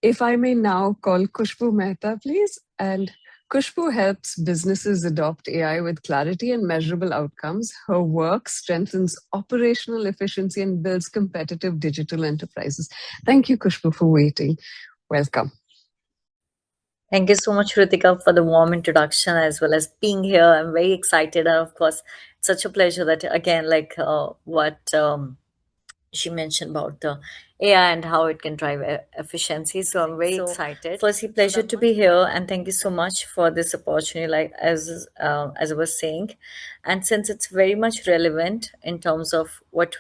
If I may now call Kushbu Mehta, please. And Kushbu helps businesses adopt AI with clarity and measurable outcomes. Her work strengthens operational efficiency and builds competitive digital enterprises. Thank you, Kushbu, for waiting. Welcome. Thank you so much, Ritika, for the warm introduction as well as being here. I'm very excited. And of course, it's such a pleasure that, again, like what she mentioned about the AI and how it can drive efficiency. So I'm very excited. Firstly, pleasure to be here, and thank you so much for this opportunity. Like as I was saying, and since it's very much relevant in terms of what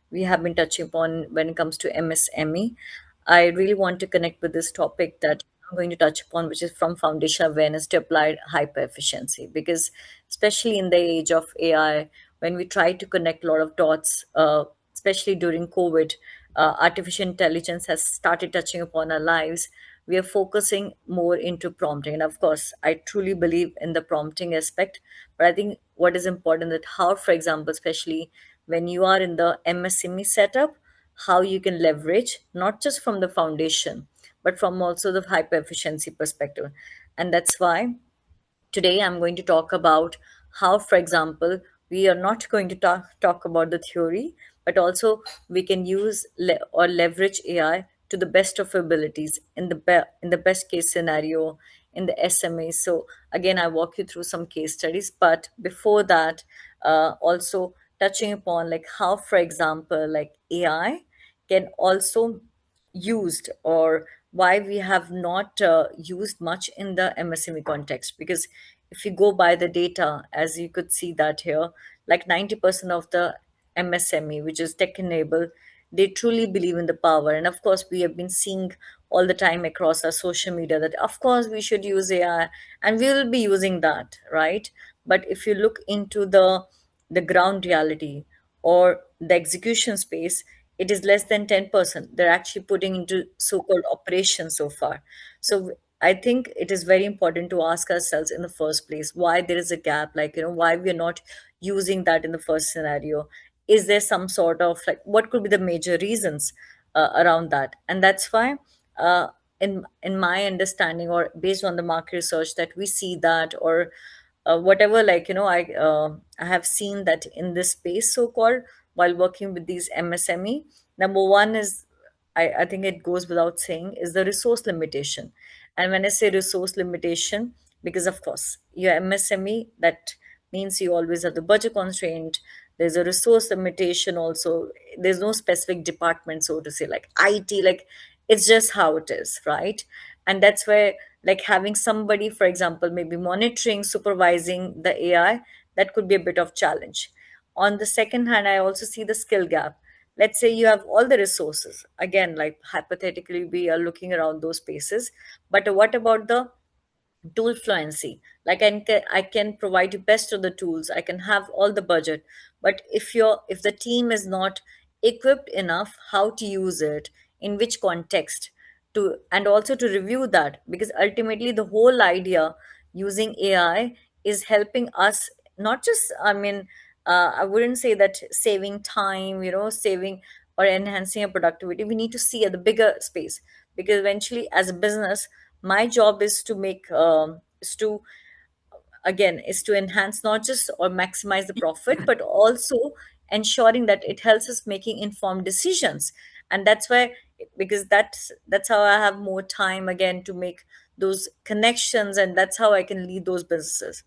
we have been touching upon when it comes to MSME, I really want to connect with this topic that I'm going to touch upon, which is from foundational awareness to applied hyper efficiency. Because especially in the age of AI, when we try to connect a lot of dots, especially during COVID, artificial intelligence has started touching upon our lives. We are focusing more into prompting. And of course, I truly believe in the prompting aspect. But I think what is important that how, for example, especially when you are in the MSME setup, how you can leverage not just from the foundation, but from also the hyper efficiency perspective. And that's why today I'm going to talk about how, for example, we are not going to talk about the theory, but also we can use or leverage AI to the best of our abilities in in the best case scenario in the SMA. So again, I walk you through some case studies, but before that, also touching upon like how, for example, like AI can also used or why we have not used much in the MSME context. Because if you go by the data, as you could see that here, like 90% of the MSME, which is tech enabled, they truly believe in the power. And of course, we have been seeing all the time across our social media that, of course, we should use AI and we will be using that, right? But if you look into the ground reality or the execution space, it is less than 10%. They're actually putting into so-called operations so far. So I think it is very important to ask ourselves in the first place why there is a gap, like, why we're not using that in the first scenario. Is there some sort of like what could be the major reasons around that? And that's why uh, in my understanding or based on the market research that we see that or whatever, like, I have seen that in this space so called while working with these MSME, number one is, I think it goes without saying, is the resource limitation. And when I say resource limitation, because of course your MSME, that means you always have the budget constraint. There's a resource limitation also. There's no specific department, so to say, like IT, like it's just how it is, right? And that's where, like, having somebody, for example, maybe monitoring, supervising the AI, that could be a bit of challenge. On the second hand, I also see the skill gap. Let's say you have all the resources, again, like hypothetically we are looking around those spaces, but what about the tool fluency? Like I can provide you best of the tools, I can have all the budget, but if the team is not equipped enough how to use it, in which context to, and also to review that, because ultimately the whole idea using AI is helping us, not just, I mean, I wouldn't say that saving time, saving or enhancing our productivity. We need to see at the bigger space, because eventually as a business, my job is to make is to, again, is to enhance not just or maximize the profit, but also ensuring that it helps us making informed decisions. And that's why, because that's how I have more time again to make those connections, and that's how I can lead those businesses.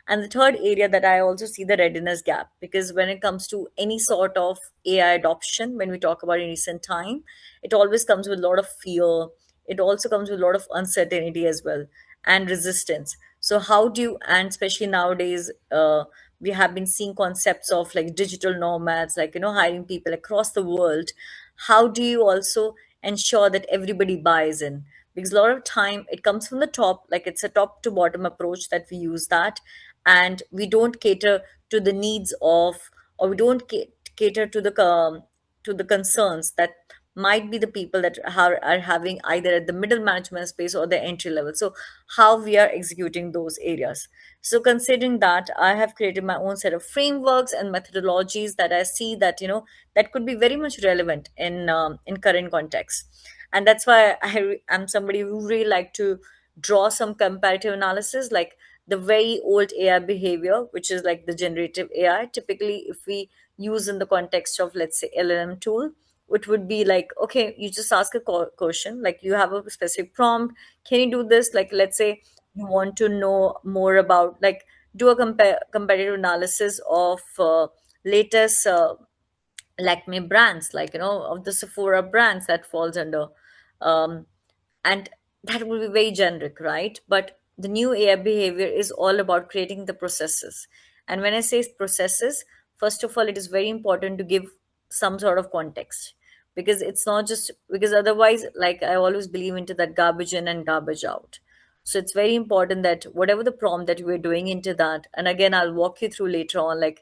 And the third area that I also see the readiness gap, because when it comes to any sort of AI adoption, when we talk about in recent time, it always comes with a lot of fear. It also comes with a lot of uncertainty as well, and resistance. So how do you, and especially nowadays, we have been seeing concepts of like digital nomads, like, hiring people across the world. How do you also ensure that everybody buys in? Because a lot of time it comes from the top, like it's a top to bottom approach that we use that, and we don't cater to the needs of, or we don't cater to the concerns that might be the people that are having either at the middle management space or the entry level. So how we are executing those areas. So considering that, I have created my own set of frameworks and methodologies that I see that, that could be very much relevant in current context. And that's why am somebody who really like to draw some comparative analysis, like the very old AI behavior, which is like the generative AI. Typically, if we use in the context of, let's say, LLM tool, it would be like, okay, you just ask a question, like you have a specific prompt. Can you do this? Like, let's say you want to know more about, like, do a comparative analysis of latest Lakme brands, like, of the Sephora brands that falls under. Um, and that will be very generic, right? But the new AI behavior is all about creating the processes. And when I say processes, first of all, it is very important to give some sort of context, because it's not just because otherwise, like, I always believe into that garbage in and garbage out. So it's very important that whatever the prompt that we're doing into that, and again, I'll walk you through later on, like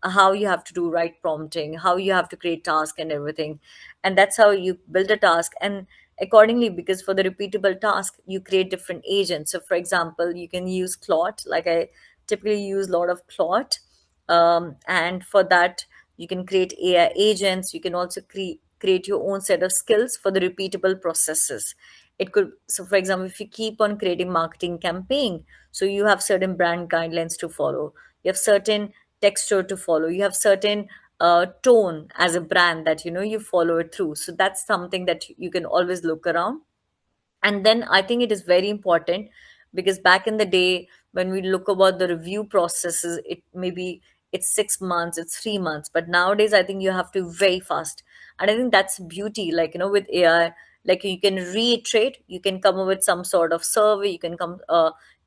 how you have to do right prompting, how you have to create task and everything. And that's how you build a task. And accordingly, because for the repeatable task, you create different agents. So for example, you can use Claude, like I typically use a lot of Claude. And for that, you can create AI agents. You can also create your own set of skills for the repeatable processes. It could, so for example, if you keep on creating marketing campaign, so you have certain brand guidelines to follow, you have certain texture to follow, you have certain tone as a brand that you follow it through. So that's something that you can always look around. And then I think it is very important, because back in the day, when we look about the review processes, it maybe it's 6 months, it's 3 months, but nowadays I think you have to very fast. And I think that's beauty, like, with AI, like you can reiterate, you can come up with some sort of survey, you can come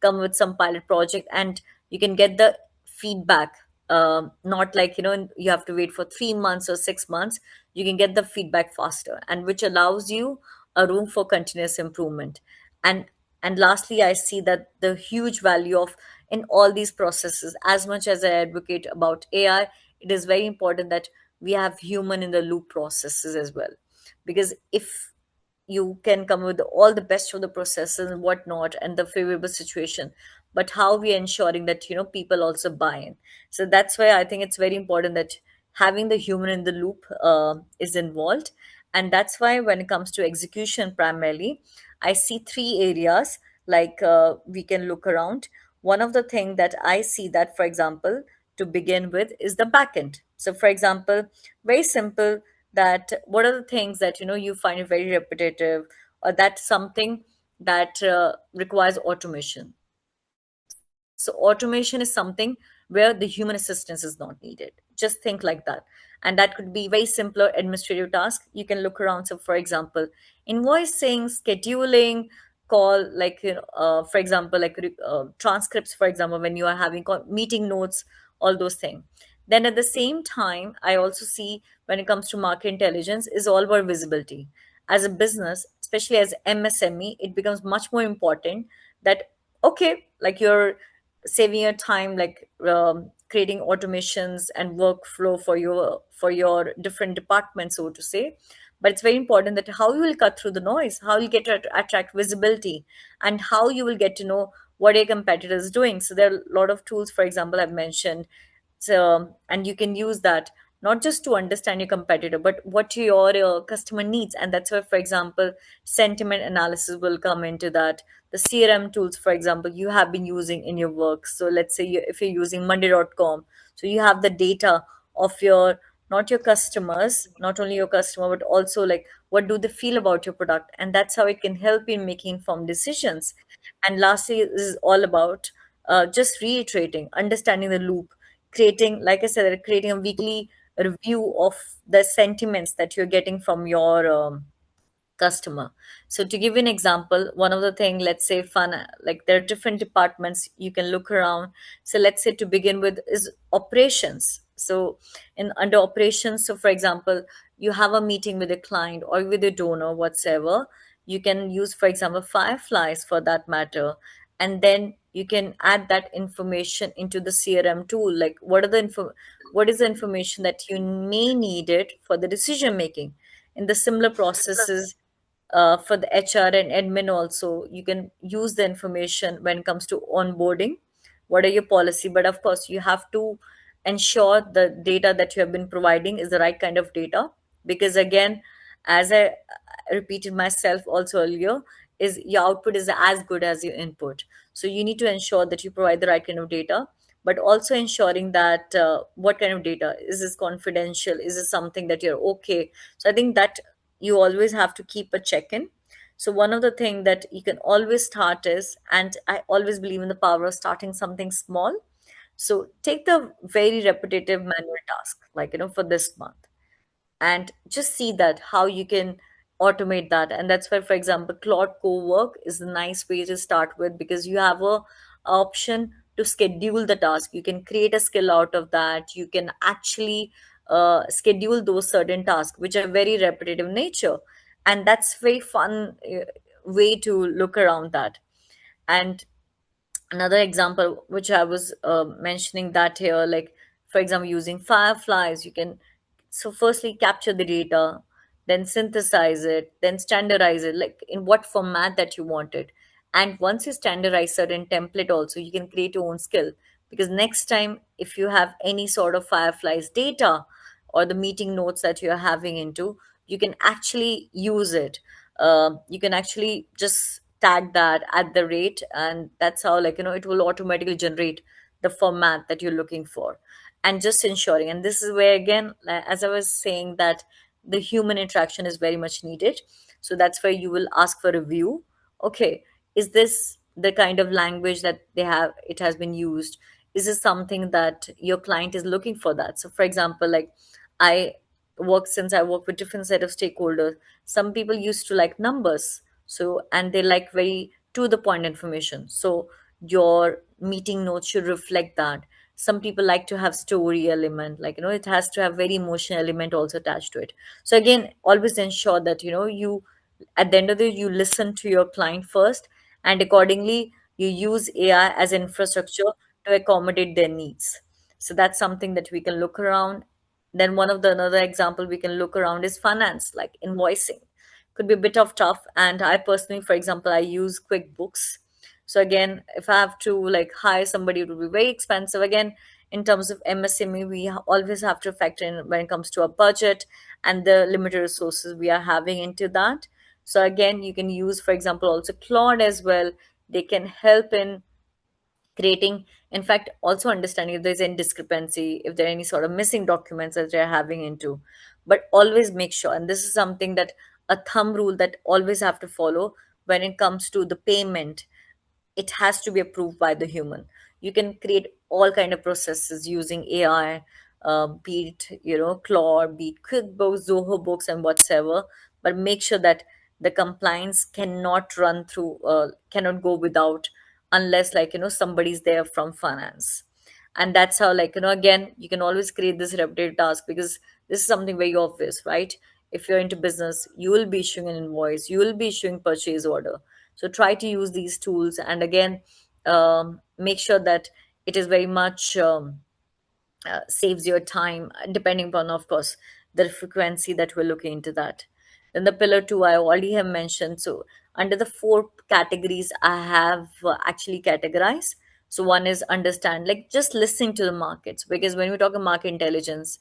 with some pilot project, and you can get the feedback. Not like, you have to wait for 3 months or 6 months. You can get the feedback faster, and which allows you a room for continuous improvement. And and lastly, I see that the huge value of in all these processes, as much as I advocate about AI, it is very important that we have human in the loop processes as well. Because if you can come with all the best of the processes and whatnot and the favorable situation, but how we are ensuring that people also buy in. So that's why I think it's very important that having the human in the loop is involved. And that's why when it comes to execution, primarily I see three areas, like we can look around. One of the thing that I see, that for example, to begin with, is the backend. So for example, very simple, that what are the things that you find it very repetitive, or that's something that requires automation. So automation is something where the human assistance is not needed. Just think like that. And that could be very simpler administrative task. You can look around. So for example, invoicing, scheduling, call, like, for example, like transcripts, for example, when you are having meeting notes, all those things. Then at the same time, I also see when it comes to market intelligence is all about visibility. As a business, especially as MSME, it becomes much more important that, okay, like you're saving your time, like creating automations and workflow for your different departments, so to say. But it's very important that how you will cut through the noise, how you get to attract visibility, and how you will get to know what your competitors is doing. So there are a lot of tools, for example, I've mentioned. So, and you can use that not just to understand your competitor, but what your customer needs. And that's where, for example, sentiment analysis will come into that. The CRM tools, for example, you have been using in your work. So let's say if you're using Monday.com, so you have the data of your, not your customers, not only your customer, but also like what do they feel about your product, and that's how it can help you in making informed decisions. And lastly, this is all about just reiterating, understanding the loop, creating, like I said, creating a weekly review of the sentiments that you're getting from your customer. So to give you an example, one of the thing, let's say fun, like there are different departments you can look around. So let's say to begin with is operations. So in under operations, so for example, you have a meeting with a client or with a donor, whatsoever. You can use, for example, Fireflies for that matter, and then you can add that information into the CRM tool. Like what is the information that you may need it for the decision making. in the similar processes for the HR and admin also, you can use the information when it comes to onboarding. What are your policy? But of course, you have to ensure the data that you have been providing is the right kind of data. Because again, as I repeated myself also earlier, is your output is as good as your input. So you need to ensure that you provide the right kind of data, but also ensuring that what kind of data is this confidential, is this something that you're okay. So I think that you always have to keep a check in. So one of the things that you can always start is, and I always believe in the power of starting something small. So take the very repetitive manual task, like, for this month, and just see that how you can automate that. And that's why, for example, Claude Co-work is a nice way to start with, because you have a option to schedule the task. You can create a skill out of that. You can actually schedule those certain tasks which are very repetitive in nature, and that's very fun way to look around that. And another example which I was mentioning that here, like, for example, using fireflies, you can, so firstly capture the data, then synthesize it, then standardize it, like in what format that you want it. And once you standardize certain template also, you can create your own skill. Because next time if you have any sort of fireflies data or the meeting notes that you're having into, you can actually use it. You can actually just tag that at the rate, and that's how, like, it will automatically generate the format that you're looking for. And just ensuring, and this is where again, as I was saying, that the human interaction is very much needed. So that's where you will ask for review. Okay, is this the kind of language that they have, it has been used? Is this something that your client is looking for? That, so for example, like, I since I work with different set of stakeholders, some people used to like numbers, so, and they like very to the point information. So your meeting notes should reflect that. Some people like to have story element, like, it has to have very emotional element also attached to it. So again, always ensure that, you, at the end of the day, you listen to your client first, and accordingly you use AI as infrastructure to accommodate their needs. So that's something that we can look around. Then one of the another example we can look around is finance, like invoicing. Could be a bit of tough, and I personally, for example, I use QuickBooks. So again, if I have to like hire somebody, it would be very expensive. Again, in terms of MSME, we always have to factor in when it comes to a budget and the limited resources we are having into that. So again, you can use, for example, also Claude as well. They can help in creating, in fact, also understanding if there's any discrepancy, if there are any sort of missing documents that they're having into. But always make sure, and this is something that a thumb rule that always have to follow when it comes to the payment, it has to be approved by the human. You can create all kind of processes using AI, be it, Claude, be it QuickBooks, Zoho Books, and whatsoever. But make sure that the compliance cannot run through, cannot go without, unless, like, somebody's there from finance. And that's how, like, again, you can always create this repetitive task, because this is something very obvious, right? If you're into business, you will be issuing an invoice, you will be issuing purchase order. So try to use these tools, and again, make sure that it is very much saves your time, depending upon, of course, the frequency that we're looking into that. Then the pillar two I already have mentioned. So under the four categories I have actually categorized. So one is understand, like just listening to the markets, because when we talk about market intelligence,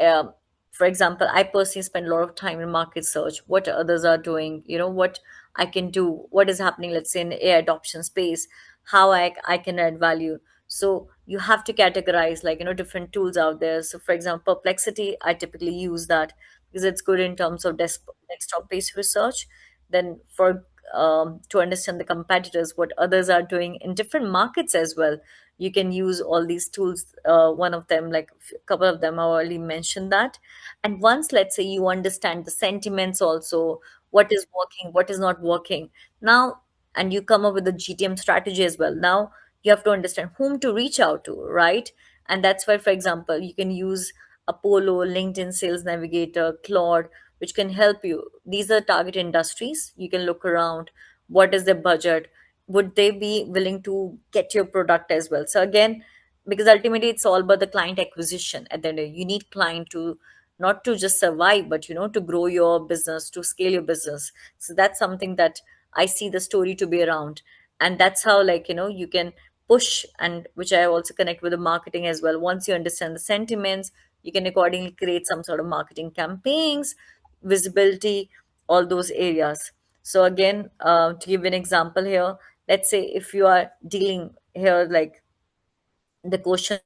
um, for example, I personally spend a lot of time in market search, what others are doing, what I can do, what is happening, let's say in AI adoption space, how I can add value. So you have to categorize, like, different tools out there. So for example, Perplexity, I typically use that because it's good in terms of desktop based research. Then for to understand the competitors, what others are doing in different markets as well, you can use all these tools. One of them, like a couple of them I already mentioned that. And once, let's say, you understand the sentiments also, what is working, what is not working now, and you come up with a GTM strategy as well, now you have to understand whom to reach out to, right? And that's why, for example, you can use Apollo, LinkedIn Sales Navigator, Claude, which can help you. These are target industries. You can look around, what is their budget, would they be willing to get your product as well. So again, because ultimately it's all about the client acquisition. At the end of the day, you need client to not to just survive, but to grow your business, to scale your business. So that's something that I see the story to be around. And that's how, like, you can push, and which I also connect with the marketing as well. Once you understand the sentiments, you can accordingly create some sort of marketing campaigns, visibility, all those areas. So again, to give an example here, let's say if you are dealing here, like the question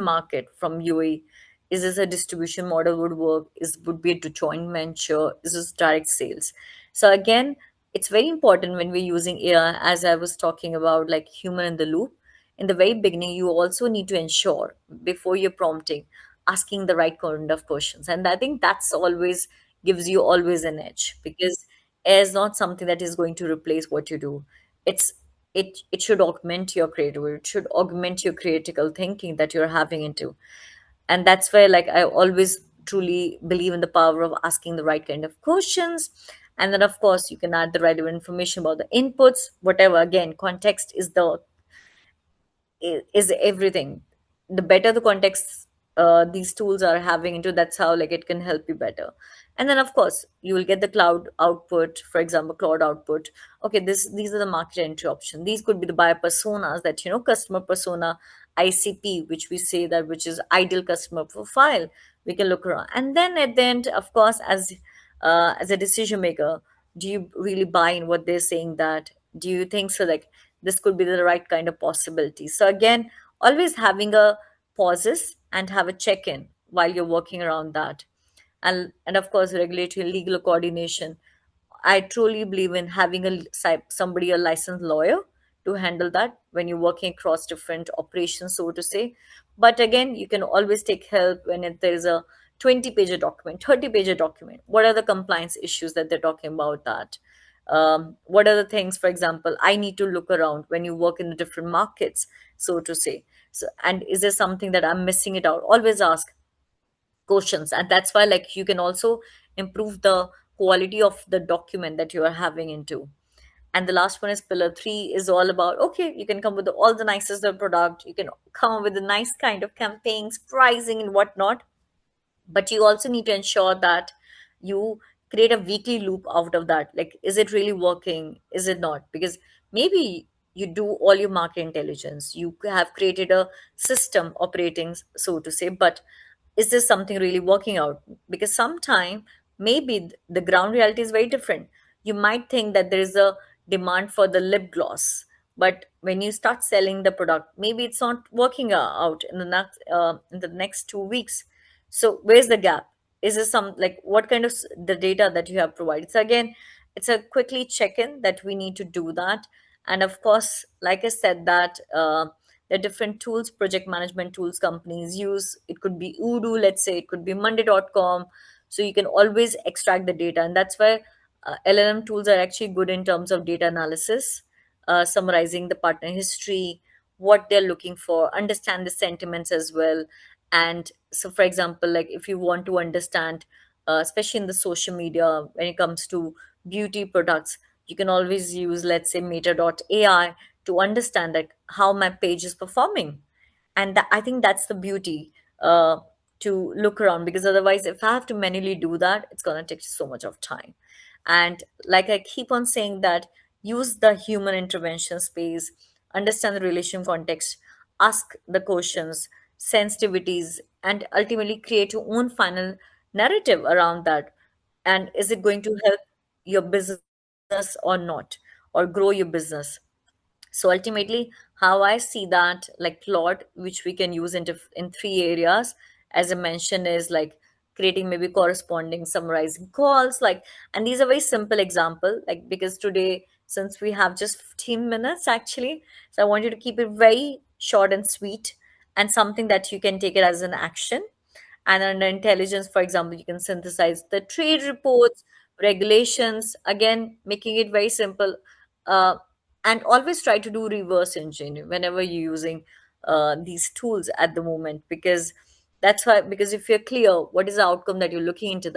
market from UAE, is this a distribution model would work? Would be a joint venture? Is this direct sales? So again, it's very important when we're using AI, as I was talking about, like human in the loop. In the very beginning, you also need to ensure before you're prompting, asking the right kind of questions. And I think that's always gives you always an edge, because AI is not something that is going to replace what you do. It's it should augment your creativity. It should augment your critical thinking that you're having into. And that's where, like, I always truly believe in the power of asking the right kind of questions. And then of course you can add the relevant information about the inputs, whatever. Again, context is everything. The better the context these tools are having into, that's how, like, it can help you better. And then of course you will get the cloud output, for example, cloud output. Okay, these are the market entry options. These could be the buyer personas, that customer persona, ICP, which we say that, which is ideal customer profile. We can look around, and then at the end, of course, as a decision maker, do you really buy in what they're saying? That, do you think so, like, this could be the right kind of possibility? So again, always having a pauses and have a check-in while you're working around that. And of course, regulatory and legal coordination. I truly believe in having somebody, a licensed lawyer, to handle that when you're working across different operations, so to say. But again, you can always take help when there is a 20-page document, 30-page document. What are the compliance issues that they're talking about? That what are the things, for example, I need to look around when you work in the different markets, so to say. So, and is there something that I'm missing it out? Always ask questions. And that's why, like, you can also improve the quality of the document that you are having into. And the last one is pillar 3, is all about, okay, you can come with all the nicest of product, you can come up with the nice kind of campaigns, pricing and whatnot, but you also need to ensure that you create a weekly loop out of that. Like, is it really working, is it not? Because maybe you do all your market intelligence, you have created a system operating, so to say, but is this something really working out? Because sometime maybe the ground reality is very different. You might think that there is a demand for the lip gloss, but when you start selling the product, maybe it's not working out in the next 2 weeks. So where's the gap? Is this some, like, what kind of the data that you have provided? So again, it's a quickly check in that we need to do that. And of course, like I said, that the different tools, project management tools companies use, it could be Udo, let's say, it could be monday.com. So you can always extract the data. And that's why LLM tools are actually good in terms of data analysis, summarizing the partner history, what they're looking for, understand the sentiments as well. And so, for example, like, if you want to understand, especially in the social media, when it comes to beauty products, you can always use, let's say, meta.ai to understand, like, how my page is performing. And I think that's the beauty, uh, to look around, because otherwise, if I have to manually do that, it's going to take so much of time. And like I keep on saying, that use the human intervention space, understand the relation context, ask the questions, sensitivities, and ultimately create your own final narrative around that. And is it going to help your business or not, or grow your business? So ultimately, how I see that, like, Claude, which we can use in 3 areas, as I mentioned, is like creating maybe corresponding summarizing calls, like, and these are very simple example, like, because today, since we have just 15 minutes actually, so I want you to keep it very short and sweet, and something that you can take it as an action. And under intelligence, for example, you can synthesize the trade reports, regulations, again, making it very simple. Uh, and always try to do reverse engineering whenever you're using these tools at the moment, because that's why, because if you're clear what is the outcome that you're looking into,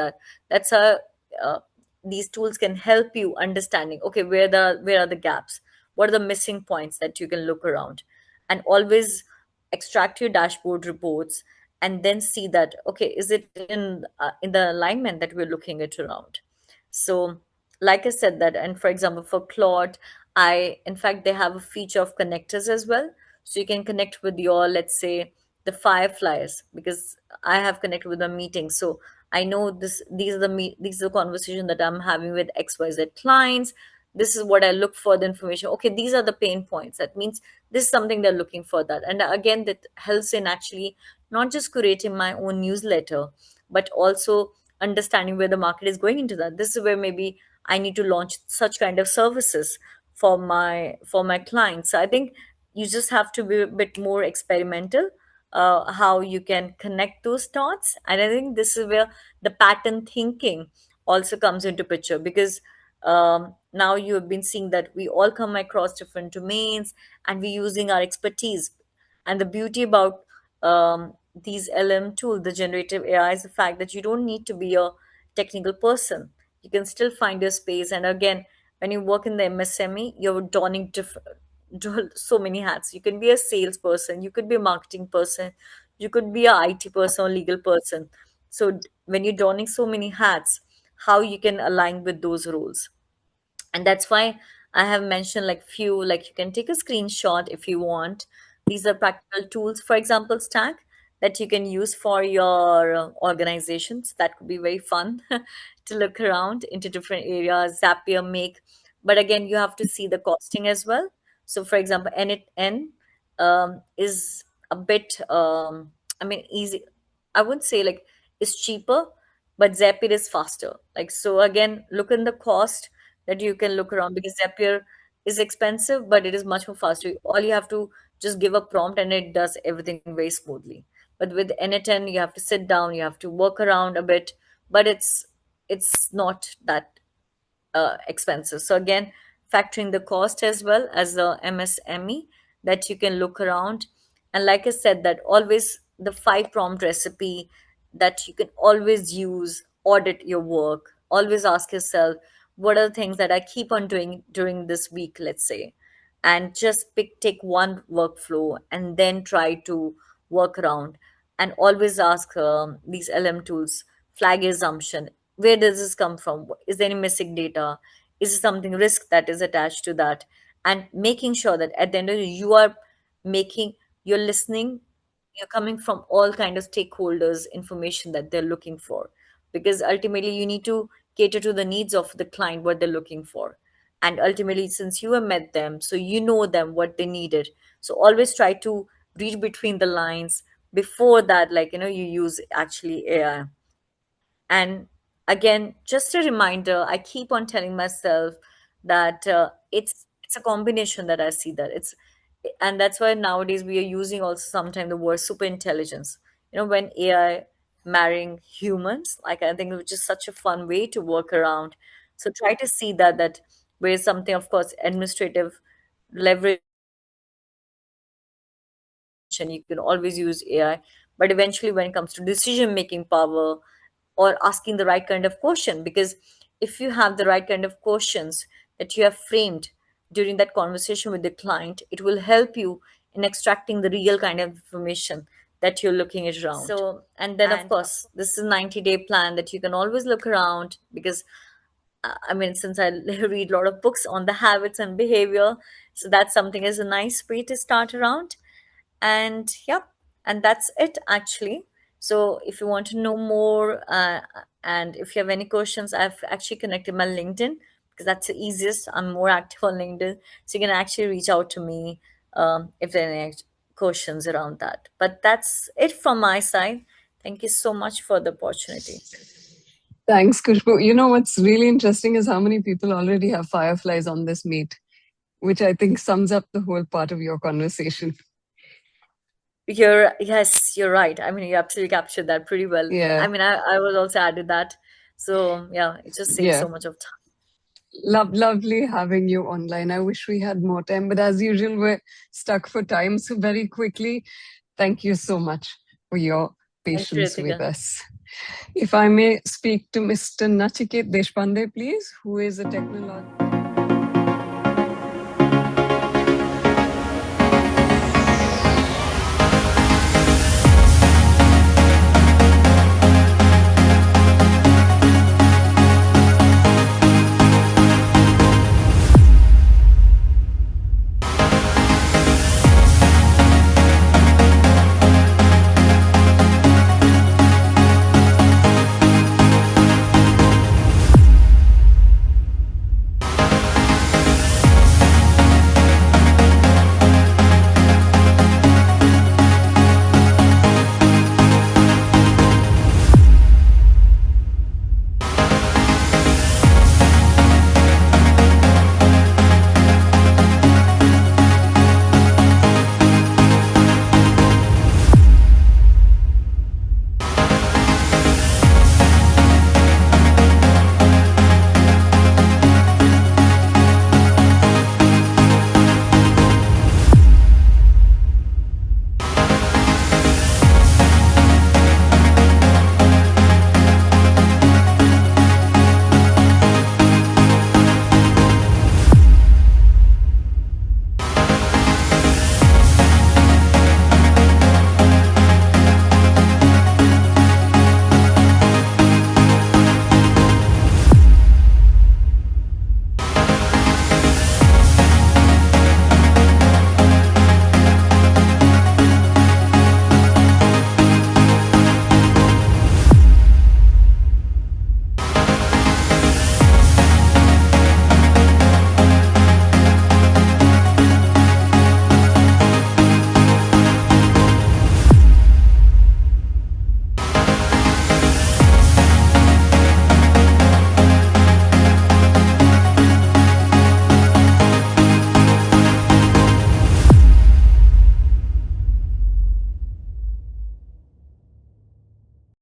that's how uh, these tools can help you understanding, okay, where are the gaps, what are the missing points that you can look around. And always extract your dashboard reports, and then see that, okay, is it in the alignment that we're looking at around. So like I said that, and for example for Claude, I in fact they have a feature of connectors as well. So you can connect with your, let's say, the fireflies, because I have connected with a meeting. So I know these are the conversation that I'm having with XYZ clients. This is what I look for the information. Okay, these are the pain points. That means this is something they're looking for. That, and again, that helps in actually not just creating my own newsletter, but also understanding where the market is going into that. This is where maybe I need to launch such kind of services for my clients. So I think you just have to be a bit more experimental, how you can connect those dots. And I think this is where the pattern thinking also comes into picture, because now you have been seeing that we all come across different domains and we're using our expertise. And the beauty about these LM tools, the generative AI, is the fact that you don't need to be a technical person. You can still find your space. And again, when you work in the MSME, you're donning so many hats. You can be a salesperson, you could be a marketing person, you could be a IT person or legal person. So when you're donning so many hats, how you can align with those roles. And that's why I have mentioned like few, like you can take a screenshot if you want. These are practical tools, for example Stack, that you can use for your organizations. That could be very fun to look around into different areas. Zapier, Make, but again you have to see the costing as well. So for example N is a bit I mean easy, I wouldn't say like it's cheaper, but Zapier is faster. Like, so again, look in the cost that you can look around, because Zapier is expensive, but it is much more faster. All you have to just give a prompt and it does everything very smoothly. But with N10, you have to sit down, you have to work around a bit, but it's not that expenses. So again, factoring the cost as well as the MSME, that you can look around. And like I said, that always the 5 prompt recipe that you can always use, audit your work, always ask yourself, what are the things that I keep on doing during this week, let's say, and just take one workflow and then try to work around. And always ask these LM tools, flag assumption, where does this come from, is there any missing data, is there something risk that is attached to that, and making sure that at the end of the day you are making, you're listening, you're coming from all kind of stakeholders information that they're looking for, because ultimately you need to cater to the needs of the client, what they're looking for. And ultimately, since you have met them, so you know them what they needed. So always try to read between the lines before that, like you use actually AI. And again, just a reminder, I keep on telling myself that it's a combination that I see that it's, and that's why nowadays we are using also sometimes the word super intelligence. When AI marrying humans, like I think which is such a fun way to work around. So try to see that where something, of course, administrative leverage, and you can always use AI. But eventually, when it comes to decision making power or asking the right kind of question, because if you have the right kind of questions that you have framed during that conversation with the client, it will help you in extracting the real kind of information that you're looking at around. So, and then of course, this is a 90-day plan that you can always look around, because I mean, since I read a lot of books on the habits and behavior, so that's something as a nice way to start around. And yeah, and that's it actually. So if you want to know more, and if you have any questions, I've actually connected my LinkedIn, because that's the easiest. I'm more active on LinkedIn, so you can actually reach out to me if there are any questions around that. But that's it from my side. Thank you so much for the opportunity. Thanks, Khushbu. You know what's really interesting is how many people already have fireflies on this meet, which I think sums up the whole part of your conversation. Yes, you're right. I mean, you absolutely captured that pretty well. Yeah. I mean, I was also added that. So yeah, it just saves Yeah. so much of time. Lovely having you online. I wish we had more time, but as usual, we're stuck for time. So very quickly, thank you so much for your patience with us. If I may speak to Mr. Nachiket Deshpande, please, who is a technologist.